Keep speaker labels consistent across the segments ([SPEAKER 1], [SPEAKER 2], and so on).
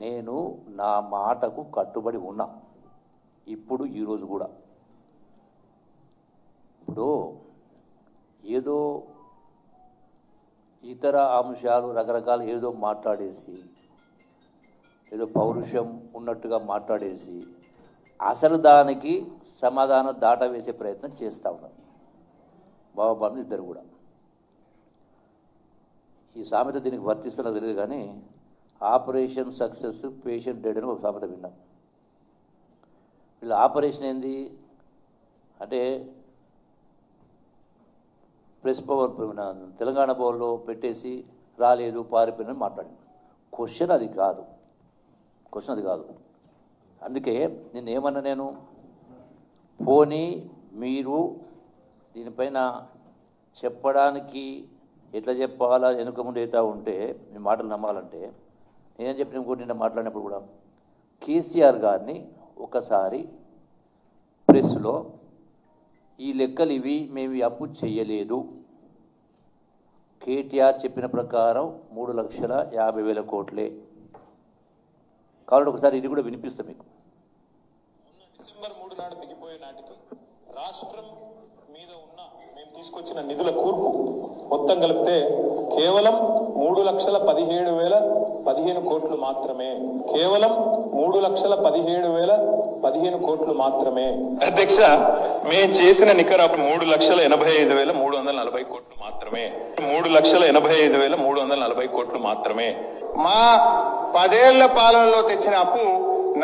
[SPEAKER 1] నేను నా మాటకు కట్టుబడి ఉన్నా. ఇప్పుడు ఈరోజు కూడా ఇప్పుడు ఏదో ఇతర అంశాలు రకరకాల ఏదో మాట్లాడేసి ఏదో పౌరుషం ఉన్నట్టుగా మాట్లాడేసి అసలు దానికి సమాధానం దాటవేసే ప్రయత్నం చేస్తూ ఉన్నారు బాబాను ఇద్దరు కూడా. ఈ సామెత దీనికి వర్తిస్తున్నా తెలియదు కానీ ఆపరేషన్ సక్సెస్ పేషెంట్ డెడ్ అని ఒక సామెత విన్నాం. వీళ్ళు ఆపరేషన్ ఏంది అంటే ప్రెస్ భవన్ తెలంగాణ భవన్లో పెట్టేసి రాలేదు పారిపోయినని మాట్లాడింది. క్వశ్చన్ అది కాదు. అందుకే నేనేమన్నా నేను పోనీ మీరు దీనిపైన చెప్పడానికి ఎట్లా చెప్పాలా వెనుక ముందు అవుతా ఉంటే మీ మాటలు నమ్మాలంటే నేనేం చెప్పిన ఇంకోటి నిన్న మాట్లాడినప్పుడు కూడా కేసీఆర్ గారిని ఒకసారి ప్రెస్లో ఈ లెక్కలు ఇవి మేము అప్పు చేయలేదు, కేటీఆర్ చెప్పిన ప్రకారం 3,50,000 కోట్లే కాబట్టి ఒకసారి ఇది కూడా వినిపిస్తాం మీకు.
[SPEAKER 2] డిసెంబర్ 3 నాడు దిగిపోయే నాటికి రాష్ట్రం మీద ఉన్న మేము తీసుకొచ్చిన నిధుల కూర్పు మొత్తం కలిపితే కేవలం 3,17,015 కోట్లు మాత్రమే. కేవలం 3,17,015 కోట్లు మాత్రమే. అధ్యక్ష, మేము చేసిన నికర 3,85,340 కోట్లు మాత్రమే. 3,85,340 కోట్లు మాత్రమే.
[SPEAKER 3] మా 10 ఏళ్ల పాలనలో తెచ్చిన అప్పు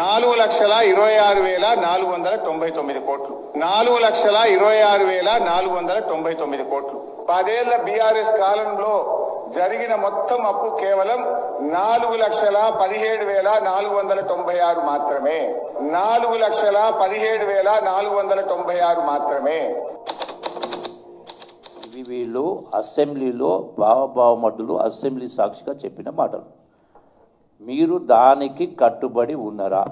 [SPEAKER 3] 4,26,499 కోట్లు. 4,26,499 కోట్లు. 10 ఏళ్ల బీఆర్ఎస్ కాలంలో జరిగిన మొత్తం అప్పు కేవలం 4,17,496 మాత్రమే. 4,17,496 మాత్రమే.
[SPEAKER 1] ఇవి వీళ్ళు అసెంబ్లీలో బావమర్దులు అసెంబ్లీ సాక్షిగా చెప్పిన మాటలు. మీరు దానికి కట్టుబడి ఉన్నారా?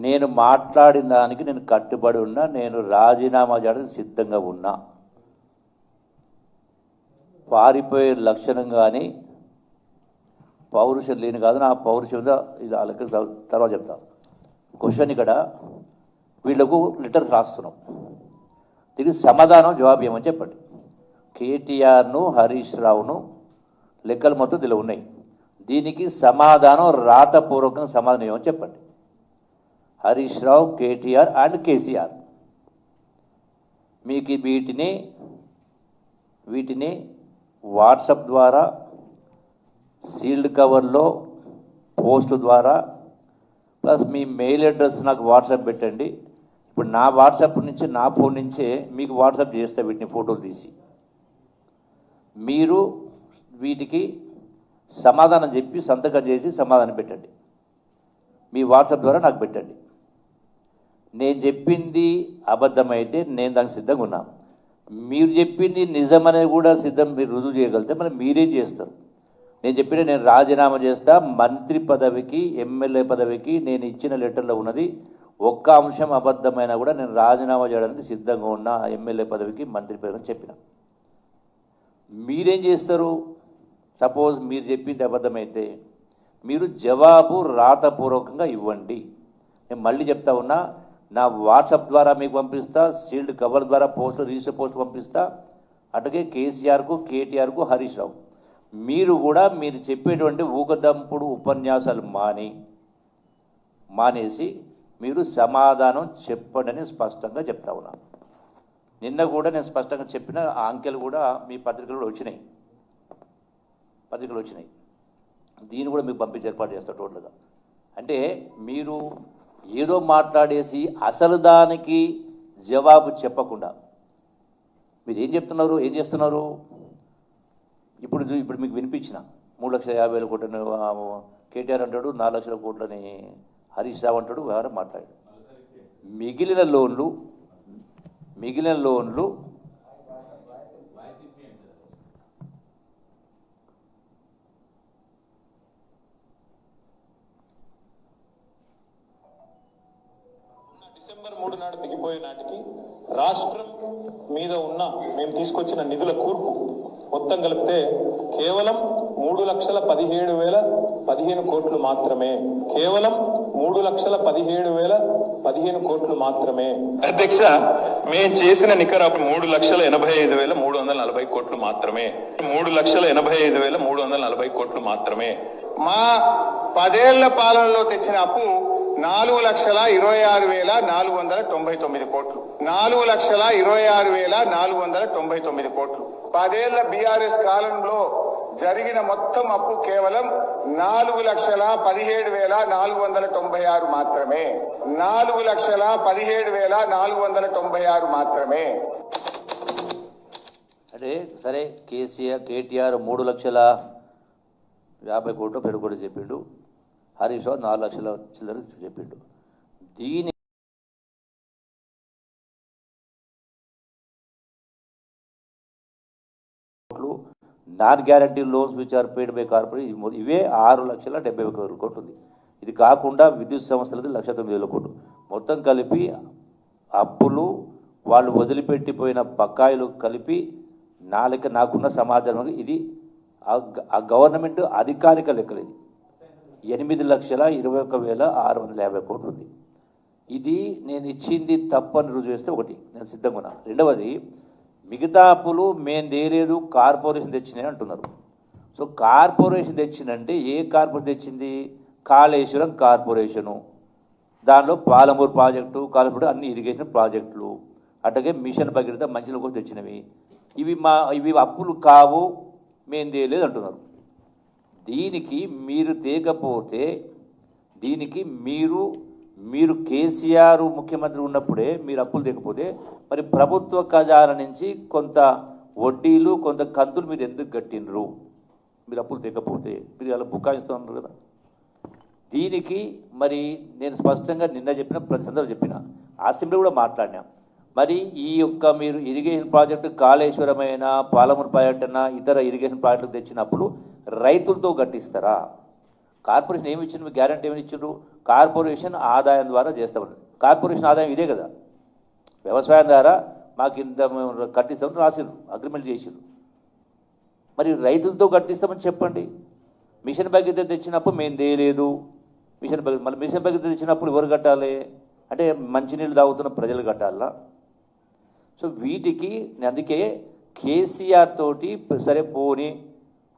[SPEAKER 1] నేను మాట్లాడిన దానికి నేను కట్టుబడి ఉన్నా. నేను రాజీనామా చేయడానికి సిద్ధంగా ఉన్నా. పారిపోయే లక్షణం కానీ పౌరుషం లేని కాదు. నా పౌరుషం ఇది వాళ్ళకి తర్వాత చెప్తాను. క్వశ్చన్ ఇక్కడ వీళ్ళకు లెటర్స్ రాస్తున్నాం, దీనికి సమాధానం జవాబు ఏమని చెప్పండి. కేటీఆర్ను హరీష్ రావును లెక్కలు మొత్తం దీనిలో ఉన్నాయి. దీనికి సమాధానం రాతపూర్వకంగా సమాధానం ఏమని చెప్పండి. హరీష్ రావు, కేటీఆర్ అండ్ కేసీఆర్ మీకు వీటిని వాట్సాప్ ద్వారా సీల్డ్ కవర్లో పోస్ట్ ద్వారా ప్లస్ మీ మెయిల్ అడ్రస్ నాకు వాట్సాప్ పెట్టండి. ఇప్పుడు నా వాట్సాప్ నుంచి నా ఫోన్ నుంచే మీకు వాట్సాప్ చేస్తే వీటిని ఫోటోలు తీసి మీరు వీటికి సమాధానం చెప్పి సంతకం చేసి సమాధానం పెట్టండి. మీ వాట్సాప్ ద్వారా నాకు పెట్టండి. నేను చెప్పింది అబద్ధమైతే నేను దానికి సిద్ధంగా ఉన్నా. మీరు చెప్పింది నిజమనేది కూడా మీరు రుజువు చేయగలిగితే మరి మీరేం చేస్తారు? నేను చెప్పిన నేను రాజీనామా చేస్తా. మంత్రి పదవికి ఎమ్మెల్యే పదవికి నేను ఇచ్చిన లెటర్లో ఉన్నది ఒక్క అంశం అబద్ధమైనా కూడా నేను రాజీనామా చేయడానికి సిద్ధంగా ఉన్నా. ఎమ్మెల్యే పదవికి మంత్రి పదవికి చెప్పిన. మీరేం చేస్తారు? సపోజ్ మీరు చెప్పింది అబద్ధమైతే మీరు జవాబు రాతపూర్వకంగా ఇవ్వండి. నేను మళ్ళీ చెప్తా ఉన్నా, నా వాట్సాప్ ద్వారా మీకు పంపిస్తా, సీల్డ్ కవర్ ద్వారా రిజిస్టర్ పోస్ట్ పంపిస్తా. అటుగే కేసీఆర్కు, కేటీఆర్కు, హరీష్ రావు మీరు కూడా మీరు చెప్పేటువంటి ఊకదంపుడు ఉపన్యాసాలు మానేసి మీరు సమాధానం చెప్పండి స్పష్టంగా చెప్తా ఉన్నా. నిన్న కూడా నేను స్పష్టంగా చెప్పిన ఆ అంకెలు కూడా మీ పత్రికలు వచ్చినాయి. దీన్ని కూడా మీకు పంపించి ఏర్పాటు చేస్తా టోటల్గా. అంటే మీరు ఏదో మాట్లాడేసి అసలు దానికి జవాబు చెప్పకుండా మీరు ఏం చేస్తున్నారు? ఇప్పుడు మీకు వినిపించిన 3,50,000 కోట్లని కేటీఆర్ అంటాడు, 4 లక్షల కోట్లని హరీష్ రావు అంటాడు, ఎవరు మాట్లాడాడు. మిగిలిన లోన్లు
[SPEAKER 2] డిసెంబర్ 3 నాడు దిగిపోయే నాటికి రాష్ట్రం మీద ఉన్న మేము తీసుకొచ్చిన నిధుల కూర్పు మొత్తం కలిపితే కేవలం 3,17,015 కోట్లు మాత్రమే. కేవలం 3,17,015 కోట్లు మాత్రమే.
[SPEAKER 4] అధ్యక్ష, మేము చేసిన నికర 3,85,340 కోట్లు మాత్రమే. 3,85,340 కోట్లు మాత్రమే.
[SPEAKER 3] మా 10 ఏళ్ల పాలనలో తెచ్చిన అప్పు 4,26,499 కోట్లు. 4,26,499 కోట్లు. 10 ఏళ్ల బీఆర్ఎస్ కాలంలో జరిగిన మొత్తం అప్పు కేవలం 4,17,496 మాత్రమే. 4,17,496 మాత్రమే.
[SPEAKER 1] అంటే సరే, కేటీఆర్ 3,50,000 కోట్లు పెట్టుబడి చెప్పిండు, హరీష్ రావు 4 లక్షల చిల్లర చెప్పిండు. దీని non guarantee loans which are paid by corporate ఇవే 6,70,000 కోట్లు ఉంది. ఇది కాకుండా విద్యుత్ సంస్థలది 1,09,000 కోట్లు. మొత్తం కలిపి అప్పులు వాళ్ళు వదిలిపెట్టిపోయిన బకాయిలు కలిపి నాకున్న సమాచారం ఇది ఆ గవర్నమెంట్ అధికారిక లెక్కలు. ఇది 8,21,650 కోట్లు ఉంది. ఇది నేను ఇచ్చింది తప్పని రుజువు చేస్తే ఒకటి నేను సిద్ధంగా ఉన్నా. రెండవది, మిగతా అప్పులు మేము తేలేదు, కార్పొరేషన్ తెచ్చినాయి అంటున్నారు. సో కార్పొరేషన్ తెచ్చిందంటే ఏ కార్పొరేషన్ తెచ్చింది? కాళేశ్వరం కార్పొరేషను, దానిలో పాలమూరు ప్రాజెక్టు, కాలపూడి అన్ని ఇరిగేషన్ ప్రాజెక్టులు, అట్లాగే మిషన్ భగీరథ మంచినీళ్ళ కోసం తెచ్చినవి. ఇవి అప్పులు కావు, మేము తేలేదు అంటున్నారు. దీనికి మీరు తేకపోతే, దీనికి మీరు కేసీఆర్ ముఖ్యమంత్రి ఉన్నప్పుడే మీరు అప్పులు తెకపోతే మరి ప్రభుత్వ ఖజానా నుంచి కొంత వడ్డీలు కొంత కంతులు మీరు ఎందుకు కట్టినరు? మీరు అప్పులు తెకపోతే మీరు అలా బుకాయిస్తున్నారు కదా. దీనికి మరి నేను స్పష్టంగా నిన్న చెప్పిన, ప్రతి సందర్భం చెప్పిన, అసెంబ్లీ కూడా మాట్లాడినా. మరి ఈ యొక్క మీరు ఇరిగేషన్ ప్రాజెక్టు కాళేశ్వరమైన, పాలమూరు ప్రాజెక్టు అయినా ఇతర ఇరిగేషన్ ప్రాజెక్టులు తెచ్చినప్పుడు రైతులతో కట్టిస్తారా? కార్పొరేషన్ ఏమి ఇచ్చిండ్రు? గ్యారంటీ ఏమి ఇచ్చిండ్రు? కార్పొరేషన్ ఆదాయం ద్వారా చేస్తామని. కార్పొరేషన్ ఆదాయం ఇదే కదా, వ్యవసాయం ద్వారా మాకు ఇంత కట్టిస్తామని రాసిండ్రు, అగ్రిమెంట్ చేసిండ్రు. మరి రైతులతో కట్టిస్తామని చెప్పండి. మిషన్ భగీరథ తెచ్చినప్పుడు మేము తేలేదు, మళ్ళీ మిషన్ భగీరథ తెచ్చినప్పుడు ఎవరు కట్టాలి? అంటే మంచినీళ్ళు తాగుతున్న ప్రజలు కట్టాలా? సో వీటికి అందుకే కేసీఆర్ తోటి సరే పోని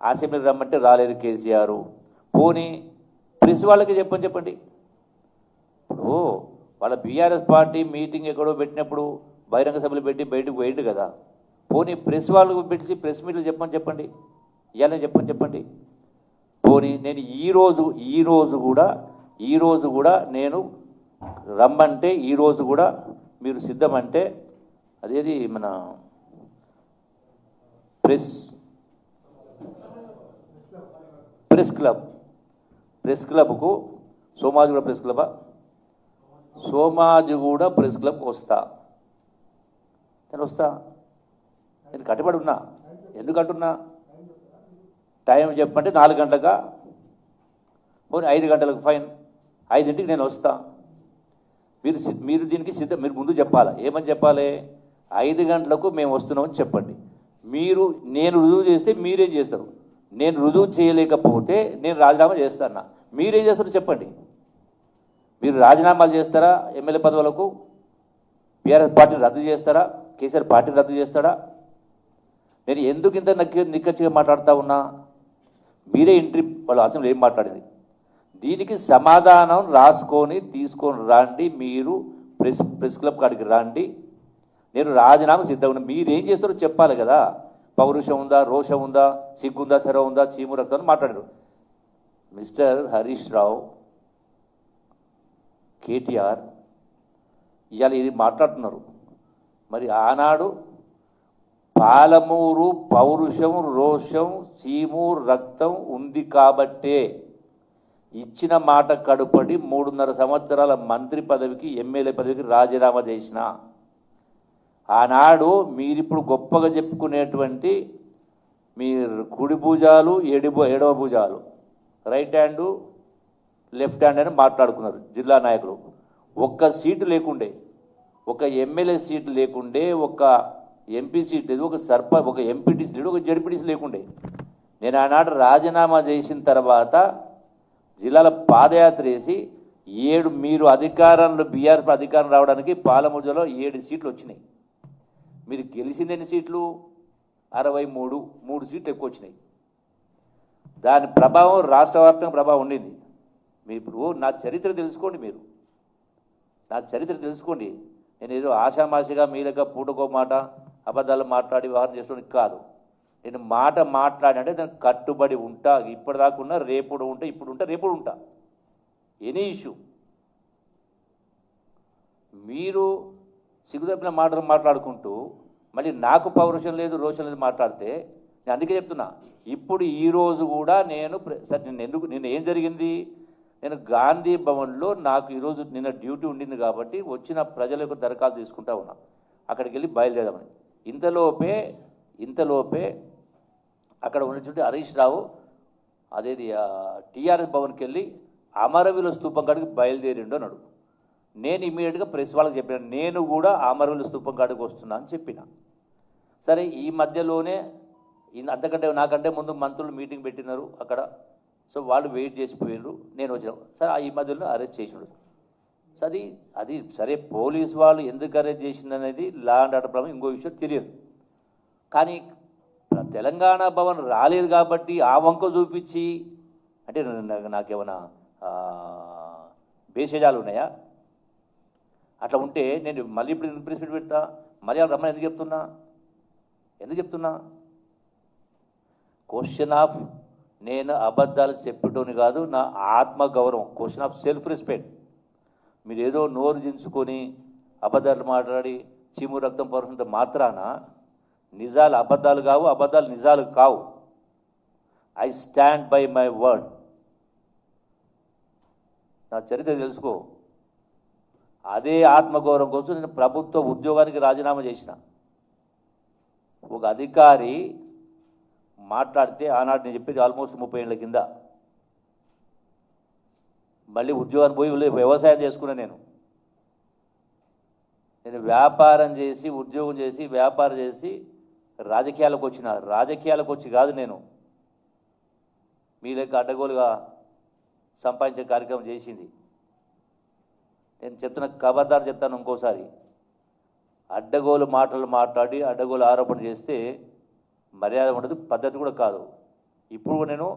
[SPEAKER 1] అసెంబ్లీకి రమ్మంటే రాలేదు కేసీఆర్, పోని ప్రెస్ వాళ్ళకి చెప్పండి. ఇప్పుడు వాళ్ళ బీఆర్ఎస్ పార్టీ మీటింగ్ ఎక్కడో పెట్టినప్పుడు బహిరంగ సభలు పెట్టి బయటకు పోయిండు కదా, పోనీ ప్రెస్ వాళ్ళకు పెట్టి ప్రెస్ మీట్లు చెప్పండి, ఇవాళ చెప్పండి. పోనీ నేను ఈ రోజు కూడా నేను రమ్మంటే ఈరోజు కూడా మీరు సిద్ధమంటే అదేది మన ప్రెస్ క్లబ్కు Somajiguda press club Somajiguda press క్లబ్కి వస్తా. నేను కట్టుబడి ఉన్నా. ఎందుకంటున్నా? టైం చెప్పంటే 4 గంటలుగా, పోనీ 5 గంటలకు ఫైన్, 5ంటికి నేను వస్తా. మీరు దీనికి మీరు ముందు చెప్పాలా? ఏమని చెప్పాలి? 5 గంటలకు మేము వస్తున్నామని చెప్పండి. నేను రుజువు చేస్తే మీరేం చేస్తారు? నేను రుజువు చేయలేకపోతే నేను రాజీనామా చేస్తాను. మీరేం చేస్తారో చెప్పండి. మీరు రాజీనామాలు చేస్తారా? ఎమ్మెల్యే పదవులకు బీఆర్ఎస్ పార్టీని రద్దు చేస్తారా? కేసీఆర్ పార్టీని రద్దు చేస్తాడా? నేను ఎందుకు ఇంత నిక్కచ్చిగా మాట్లాడుతూ ఉన్నా? మీరే ఎంట్రీ వాళ్ళు అసెంబ్లీ ఏం మాట్లాడింది, దీనికి సమాధానం రాసుకొని తీసుకొని రండి. మీరు ప్రెస్ క్లబ్ కాడికి రండి. నేను రాజీనామా సిద్ధంగా ఉన్నా. మీరేం చేస్తారో చెప్పాలి కదా. పౌరుషం ఉందా, రోషం ఉందా, సిగ్గుందా, శరం ఉందా, చీము రక్తం మాట్లాడారు. మిస్టర్ హరీష్ రావు, కేటీఆర్ ఇవాళ ఇది మాట్లాడుతున్నారు. మరి ఆనాడు పాలమూరు పౌరుషం, రోషం, చీము రక్తం ఉంది కాబట్టే ఇచ్చిన మాట కడుపడి 3.5 సంవత్సరాల మంత్రి పదవికి, ఎమ్మెల్యే పదవికి రాజీనామా చేసిన. ఆనాడు మీరిప్పుడు గొప్పగా చెప్పుకునేటువంటి మీ కుడి భుజాలు, ఎడమ భుజాలు, రైట్ హ్యాండు లెఫ్ట్ హ్యాండ్ అని మాట్లాడుకున్నారు జిల్లా నాయకులు. ఒక్క సీటు లేకుండే, ఒక ఎమ్మెల్యే సీటు లేకుండే, ఒక ఎంపీ సీట్ లేదు, ఒక ఎంపీటీసీ లేడు, ఒక జడ్పీటీసీ లేకుండే. నేను ఆనాడు రాజీనామా చేసిన తర్వాత జిల్లాల పాదయాత్ర చేసి మీరు అధికారంలో బీఆర్ఎస్ అధికారం రావడానికి పాలమూరులో 7 సీట్లు వచ్చినాయి. మీరు గెలిచింది ఎన్ని సీట్లు? 63 సీట్లు ఎక్కువ వచ్చినాయి. దాని ప్రభావం రాష్ట్ర వ్యాప్తంగా ప్రభావం ఉండింది. మీరు ఇప్పుడు నా చరిత్ర తెలుసుకోండి, నా చరిత్ర తెలుసుకోండి. నేను ఏదో ఆషామాషిగా మీదగా పూటకో మాట అబద్ధాలు మాట్లాడి వ్యవహారం చేసుకోవడానికి కాదు. నేను మాట మాట్లాడంటే దానికి కట్టుబడి ఉంటా. ఇప్పటిదాకా ఉన్నా, రేపుడు ఉంటా, ఇప్పుడు ఉంటా, రేపుడు ఉంటా. ఎనీ ఇష్యూ మీరు సిగ్గుదప్పిన మాటలు మాట్లాడుకుంటూ మళ్ళీ నాకు పౌరుషం లేదు, రోషం లేదు మాట్లాడితే నేను అందుకే చెప్తున్నా. ఇప్పుడు ఈరోజు కూడా నిన్న ఏం జరిగింది? నేను గాంధీ భవన్లో నాకు ఈరోజు నిన్న డ్యూటీ ఉండింది కాబట్టి వచ్చిన ప్రజల యొక్క దరఖాస్తు తీసుకుంటా ఉన్నా. అక్కడికి వెళ్ళి బయలుదేరామని. ఇంతలోపే అక్కడ ఉన్నటువంటి హరీష్ రావు అదేది టీఆర్ఎస్ భవన్కి వెళ్ళి అమరవీరుల స్తూపం కాడికి బయలుదేరిండు అన్నాడు. నేను ఇమీడియట్గా ప్రెస్ వాళ్ళకి చెప్పాను, నేను కూడా అమరవీరుల స్తూపం కాడికి వస్తున్నా అని చెప్పిన. సరే, ఈ మధ్యలోనే అంతకంటే నాకంటే ముందు మంత్రులు మీటింగ్ పెట్టినారు అక్కడ. సో వాళ్ళు వెయిట్ చేసిపోయారు, నేను వచ్చాను. సరే, ఈ మధ్యలో అరెస్ట్ చేసినాడు. సో అది సరే, పోలీసు వాళ్ళు ఎందుకు అరెస్ట్ చేసిందనేది లా అండ్ ఆర్డర్ ప్రాబ్లం, ఇంకో విషయం తెలియదు. కానీ తెలంగాణ భవన్ రాలేదు కాబట్టి ఆ వంక చూపించి అంటే నాకేమైనా భేషజాలు ఉన్నాయా? అట్లా ఉంటే నేను మళ్ళీ ఇప్పుడు ఎందుకు ప్రెస్ మీట్ పెడతా? మళ్ళీ రమ్మని ఎందుకు చెప్తున్నా? క్వశ్చన్ ఆఫ్ నేను అబద్ధాలు చెప్పటోని కాదు, నా ఆత్మగౌరవం, క్వశ్చన్ ఆఫ్ సెల్ఫ్ రెస్పెక్ట్. మీరు ఏదో నోరు దించుకొని అబద్ధాలు మాట్లాడి చీము రక్తం పరునంత మాత్రాన నిజాలు అబద్ధాలు కావు, అబద్ధాలు నిజాలు కావు. I stand by my word. నా చరిత్ర తెలుసుకో. అదే ఆత్మగౌరవం కోసం నేను ప్రభుత్వ ఉద్యోగానికి రాజీనామా చేసిన. ఒక అధికారి మాట్లాడితే ఆనాడు నేను చెప్పేది ఆల్మోస్ట్ 30 ఏళ్ళ కింద, మళ్ళీ ఉద్యోగాన్ని పోయి వ్యవసాయం చేసుకున్నా. నేను వ్యాపారం చేసి, ఉద్యోగం చేసి, వ్యాపారం చేసి రాజకీయాలకు వచ్చిన. రాజకీయాలకు వచ్చి కాదు నేను మీ లెక్క అడ్డగోలుగా సంపాదించే కార్యక్రమం చేసింది. నేను చెప్తున్న ఖబర్దారు చెప్తాను ఇంకోసారి, అడ్డగోలు మాటలు మాట్లాడి అడ్డగోలు ఆరోపణ చేస్తే మర్యాద ఉండదు, పద్ధతి కూడా కాదు. ఇప్పుడు నేను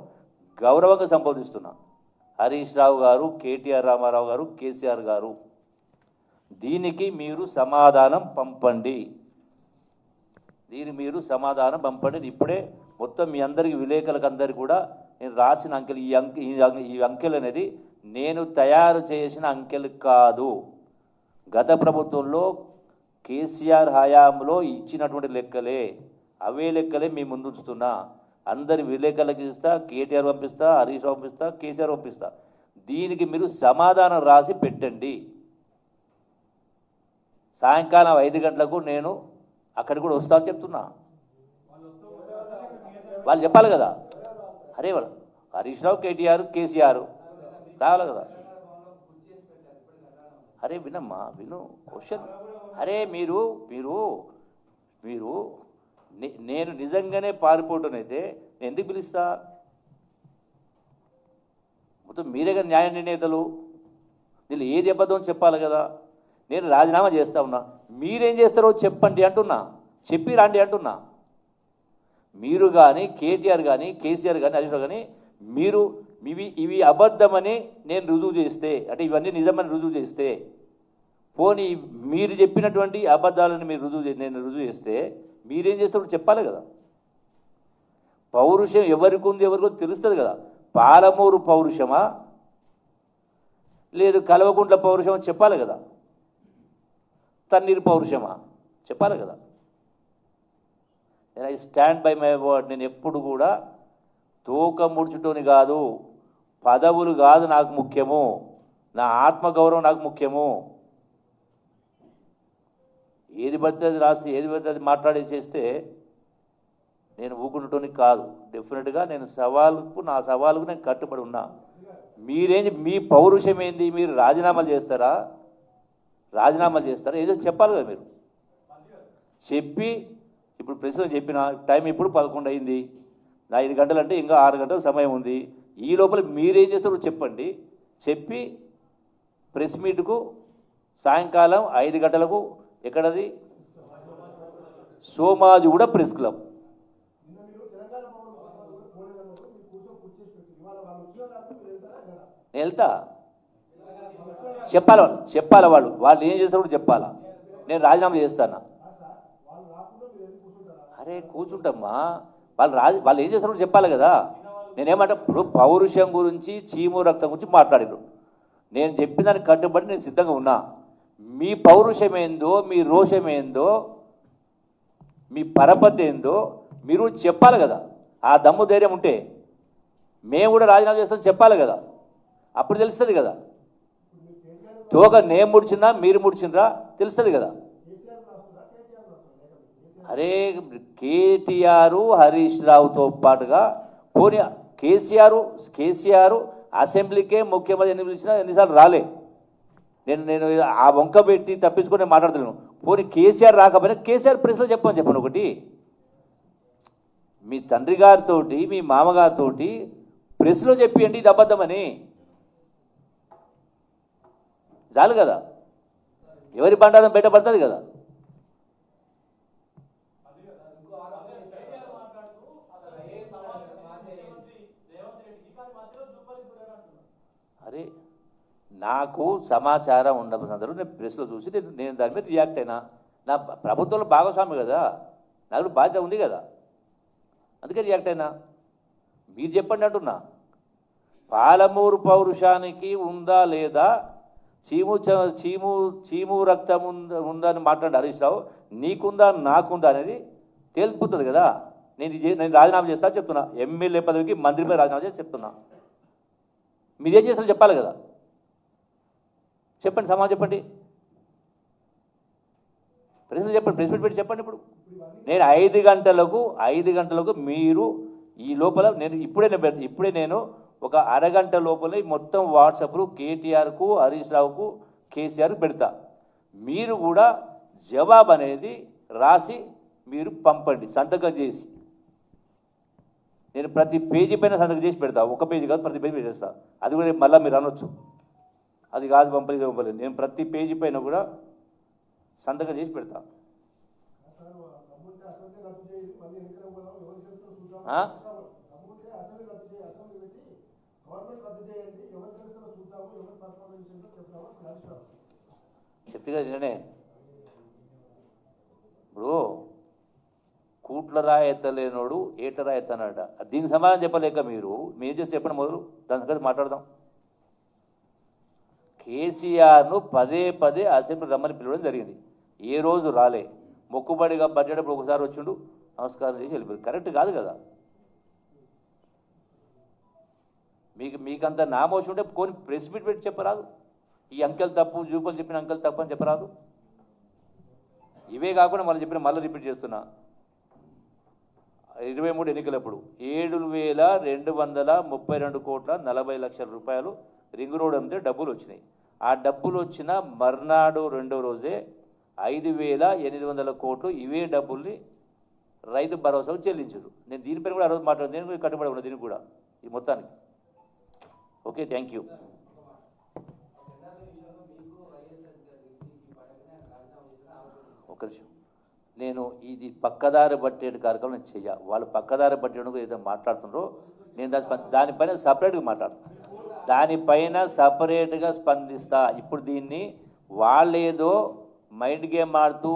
[SPEAKER 1] గౌరవంగా సంబోధిస్తున్నా. హరీష్ రావు గారు, కేటీఆర్ రామారావు గారు, కేసీఆర్ గారు, దీనికి మీరు సమాధానం పంపండి. ఇప్పుడే మొత్తం మీ అందరికీ విలేకరులకు అందరికీ కూడా నేను రాసిన అంకెలు, ఈ అంకెలు అనేది నేను తయారు చేసిన అంకెలు కాదు. గత ప్రభుత్వంలో కేసీఆర్ హయాంలో ఇచ్చినటువంటి లెక్కలే, అవే లెక్కలే మీ ముందు ఉంచుతున్నా. అందరి విలేకరులకు ఇస్తా, కేటీఆర్ పంపిస్తా, హరీష్ రావు పంపిస్తా, కేసీఆర్ పంపిస్తా. దీనికి మీరు సమాధానం రాసి పెట్టండి. సాయంకాలం 5 గంటలకు నేను అక్కడికి కూడా వస్తామని చెప్తున్నా. వాళ్ళు చెప్పాలి కదా. అరే వాళ్ళు హరీష్ రావు, కేటీఆర్, కేసీఆర్ రావాలి కదా. అరే వినమ్మా, విను క్వశ్చన్. అరే మీరు మీరు మీరు నేను నిజంగానే పారిపోవటనైతే నేను ఎందుకు పిలుస్తా? మొత్తం మీరే కదా న్యాయ నిర్ణేతలు. వీళ్ళు ఏది అబద్ధం చెప్పాలి కదా. నేను రాజీనామా చేస్తా ఉన్నా, మీరేం చేస్తారో చెప్పండి అంటున్నా, చెప్పి రాండి అంటున్నా. మీరు కానీ, కేటీఆర్ కానీ, కేసీఆర్ కానీ, హరీష్ రావు కానీ మీరు ఇవి అబద్ధమని నేను రుజువు చేస్తే, అంటే ఇవన్నీ నిజమని రుజువు చేస్తే, పోనీ మీరు చెప్పినటువంటి అబద్ధాలను నేను రుజువు చేస్తే మీరేం చేస్తారో చెప్పాలి కదా. పౌరుషం ఎవరికి ఉంది, ఎవరికి తెలుస్తుంది కదా. పాలమూరు పౌరుషమా లేదు కల్వకుంట్ల పౌరుషమా చెప్పాలి కదా. తన్నీరు పౌరుషమా చెప్పాలి కదా. I stand by my word. నేను ఎప్పుడు కూడా తోక ముడుచుటోని కాదు, పదవులు కాదు నాకు ముఖ్యము, నా ఆత్మగౌరవం నాకు ముఖ్యము. ఏది పడితే అది రాసి, ఏది పడితే అది మాట్లాడేసేస్తే నేను ఊకుంటోని కాదు. డెఫినెట్గా నేను నా సవాలుకు నేను కట్టుబడి ఉన్నా. మీ పౌరుషం ఏంది? మీరు రాజీనామాలు చేస్తారా? ఏదో చెప్పాలి కదా. మీరు చెప్పి ఇప్పుడు ప్రశ్న చెప్పిన టైం ఇప్పుడు 11 అయింది. 5 గంటలు అంటే ఇంకా 6 గంటల సమయం ఉంది. ఈ లోపల మీరేం చేస్తారో చెప్పండి. చెప్పి ప్రెస్ మీట్కు సాయంకాలం 5 గంటలకు ఎక్కడది సోమాజిగూడ ప్రెస్ క్లబ్. నేను వెళ్తా, చెప్పాలా వాళ్ళు ఏం చేస్తారో చెప్పాలా. నేను రాజీనామా చేస్తానా? అరే కూర్చుంటమ్మా, వాళ్ళు ఏం చేస్తారో చెప్పాలి కదా. నేనేమంటా, ఇప్పుడు పౌరుషం గురించి చీము రక్తం గురించి మాట్లాడిరు. నేను చెప్పిన దానికి కట్టుబడి నేను సిద్ధంగా ఉన్నా. మీ పౌరుషం ఏందో, మీ రోషం ఏందో, మీ పరపతి ఏందో మీరు చెప్పాలి కదా. ఆ దమ్ము ధైర్యం ఉంటే మేము కూడా రాజీనామా చేస్తాం చెప్పాలి కదా. అప్పుడు తెలుస్తుంది కదా. తోక నేను ముడిచినా మీరు ముడిచినరా తెలుస్తుంది కదా. అరే కేటీఆర్ హరీష్ రావుతో పాటుగా పోనీ కేసీఆర్ అసెంబ్లీకే ముఖ్యమంత్రి ఎన్ని పిలిచినా ఎన్నిసార్లు రాలే. నేను ఆ వంక పెట్టి తప్పించుకొని మాట్లాడతాను. పోనీ కేసీఆర్ రాకపోయినా కేసీఆర్ ప్రెస్లో చెప్పను ఒకటి. మీ తండ్రి గారితో మీ మామగారితో ప్రెస్లో చెప్పండి ఇది అబద్ధమని. చాలు కదా, ఎవరి బండారం బయటపడుతుంది కదా. అరే నాకు సమాచారం ఉండదు సందర్భంలో నేను ప్రెస్లో చూసి నేను దాని మీద రియాక్ట్ అయినా. నా ప్రభుత్వంలో భాగస్వామి కదా, నాకు బాధ్యత ఉంది కదా, అందుకే రియాక్ట్ అయినా. మీరు చెప్పండి అంటున్నా. పాలమూరు పౌరుషానికి ఉందా లేదా, చీము రక్తం ఉందని మాట్లాడి హరీష్ రావు, నీకుందా నాకుందా అనేది తేలిపోతుంది కదా. నేను రాజీనామా చేస్తా చెప్తున్నా. ఎమ్మెల్యే పదవికి మంత్రి పదవి రాజీనామా చేసి చెప్తున్నా. మీరేం చేస్తారో చెప్పాలి కదా. చెప్పండి, సమాధానం చెప్పండి. ప్రశ్న చెప్పండి, ప్రెస్ మీట్ పెట్టి చెప్పండి. ఇప్పుడు నేను 5 గంటలకు మీరు ఈ లోపల ఇప్పుడే నేను ఒక అరగంట లోపల మొత్తం వాట్సాప్లు కేటీఆర్కు హరీష్ రావుకు కేసీఆర్కు పెడతా. మీరు కూడా జవాబు అనేది రాసి మీరు పంపండి సంతకం చేసి. నేను ప్రతి పేజీ పైన సంతకం చేసి పెడతా. ఒక పేజీ కాదు, ప్రతి పేజీ చేస్తా. అది కూడా మళ్ళీ మీరు అనొచ్చు అది కాదు పంపలేదు. నేను ప్రతి పేజీ పైన కూడా సంతకం చేసి పెడతా. చెప్తే కదా నేనే. ఇప్పుడు కూట్ల రాయి ఎత్తలేనోడు ఏట రాయి ఎత్తనాడ. దీనికి సమాధానం చెప్పలేక మీరు చేసి చెప్పండి మొదలు, దాని సంగతి మాట్లాడదాం. కేసీఆర్ను పదే అసెంబ్లీ రమ్మని పిలవడం జరిగింది. ఏ రోజు రాలే. మొక్కుబడిగా బడ్జెట్ అప్పుడు ఒకసారి వచ్చిండు, నమస్కారం చేసి వెళ్ళిపోయింది. కరెక్ట్ కాదు కదా. మీకంత నామోషం ఉంటే కొన్ని ప్రెస్ మీట్ పెట్టి చెప్పరాదు. ఈ అంకెలు తప్పు, జూపలు చెప్పిన అంకెలు తప్పు అని చెప్పరాదు. ఇవే కాకుండా మళ్ళీ రిపీట్ చేస్తున్నా. 23 ఎన్నికలప్పుడు 7,232 కోట్ల 40 లక్షల రూపాయలు రింగ్ రోడ్ అంతే డబ్బులు వచ్చినాయి. ఆ డబ్బులు వచ్చిన మర్నాడు రెండో రోజే 5,800 కోట్లు ఇవే డబ్బుల్ని రైతు భరోసాకు చెల్లించారు. నేను దీనిపైన కూడా ఆ రోజు మాట్లాడాను. నేను కూడా కట్టుబడి ఉన్నా దీనికి కూడా, ఈ మొత్తానికి. Okay, thank you. ఒక నిమిషం, నేను ఇది పక్కదారి పట్టేడు కార్యక్రమం నేను చెయ్య. వాళ్ళు పక్కదారి పట్టేందుకు ఏదైతే మాట్లాడుతున్నారో నేను దానిపైన సపరేట్గా మాట్లాడుతాను. దానిపైన సపరేట్గా స్పందిస్తా. ఇప్పుడు దీన్ని వాళ్ళేదో మైండ్ గేమ్ ఆడుతూ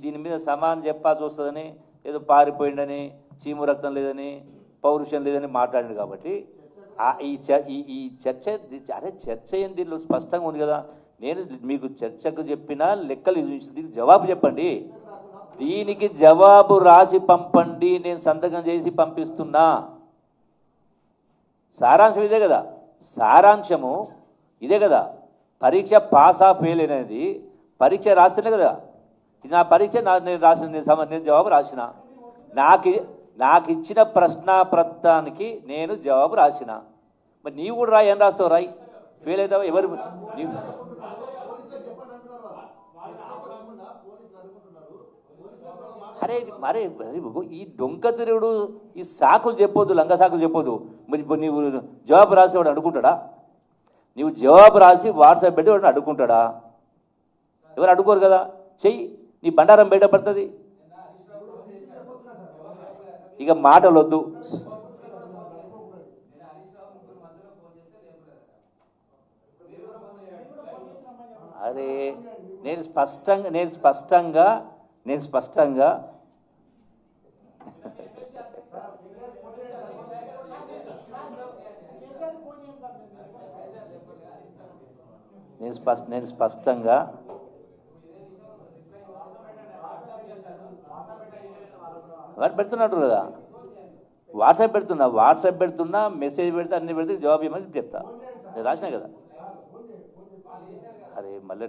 [SPEAKER 1] దీని మీద సమానం చెప్పాల్సి వస్తుందని, ఏదో పారిపోయిండని, చీము రక్తం లేదని, పౌరుషం లేదని మాట్లాడింది. కాబట్టి ఈ చర్చ ఏం దీనిలో స్పష్టంగా ఉంది కదా. నేను మీకు చర్చకు చెప్పిన లెక్కలు దీనికి జవాబు చెప్పండి. దీనికి జవాబు రాసి పంపండి, నేను సంతకం చేసి పంపిస్తున్నా. సారాంశం ఇదే కదా. సారాంశము ఇదే కదా. పరీక్ష పాస్ ఆఫ్ ఫెయిల్ అనేది పరీక్ష రాస్తేనే కదా. ఇది నా పరీక్ష, నేను జవాబు రాసిన. నాకు ఇచ్చిన ప్రశ్నాపత్రానికి నేను జవాబు రాసిన. మరి నీవు కూడా రాయి. ఏం రాస్తావు? రాయి. ఫెయిల్ అవుతావా? ఎవరు అరే మరే ఈ డొంక తిరుగుడు ఈ సాకులు చెప్పొద్దు, లంగ సాకులు చెప్పొద్దు. మరి ఇప్పుడు నీవు జవాబు రాసి వాడు అడుగుంటాడా? నీవు జవాబు రాసి వాట్సాప్ పెట్టి వాడిని అడుగుంటాడా? ఎవరు అడుకోరు కదా. చెయ్యి, నీ బండారం బయటపడుతుంది. ఇక మాటలు వద్దు. అరే నేను స్పష్టంగా నేను స్పష్టంగా వాడు పెడుతున్నట్టు కదా. వాట్సాప్ పెడుతున్నా మెసేజ్ పెడితే అన్ని పెడితే జవాబు ఇవ్వమని చెప్తా. నేను రాసినా కదా. అరే మళ్ళీ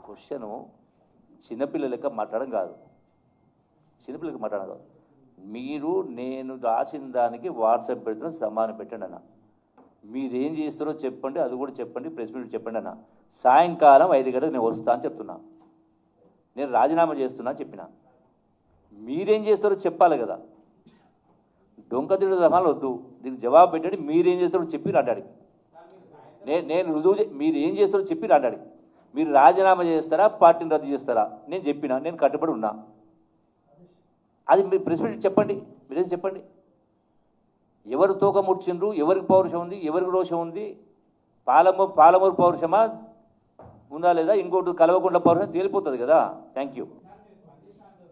[SPEAKER 1] క్వశ్చను చిన్నపిల్లల లెక్క మాట్లాడడం కాదు. మీరు నేను రాసిన దానికి వాట్సాప్ పెడుతున్న సమానం పెట్టండి అన్న. మీరేం చేస్తారో చెప్పండి, అది కూడా చెప్పండి, ప్రెస్ మీట్ చెప్పండి అన్న. సాయంకాలం 5 గంటలకు నేను వస్తా అని చెప్తున్నా. నేను రాజీనామా చేస్తున్నా చెప్పిన. మీరేం చేస్తారో చెప్పాలి కదా. డొంక తిడు సమాలు వద్దు, దీనికి జవాబు పెట్టండి. మీరేం చేస్తారో చెప్పి రాడాడికి. నేను రుజువు మీరు ఏం చేస్తారో చెప్పి రాడాడికి. మీరు రాజీనామా చేస్తారా, పార్టీని రద్దు చేస్తారా? నేను చెప్పినా, నేను కట్టుబడి ఉన్నా. అది మీరు ప్రెస్ మీట్ చెప్పండి, మీరేసి చెప్పండి. ఎవరు తోక ముడిచిండ్రు, ఎవరికి పౌరుషం ఉంది, ఎవరికి రోషం ఉంది, పాలమూరు పౌరుషమా ఉందా లేదా, ఇంకోటి కలవకుండా పౌరుషం తేలిపోతుంది కదా. Thank you.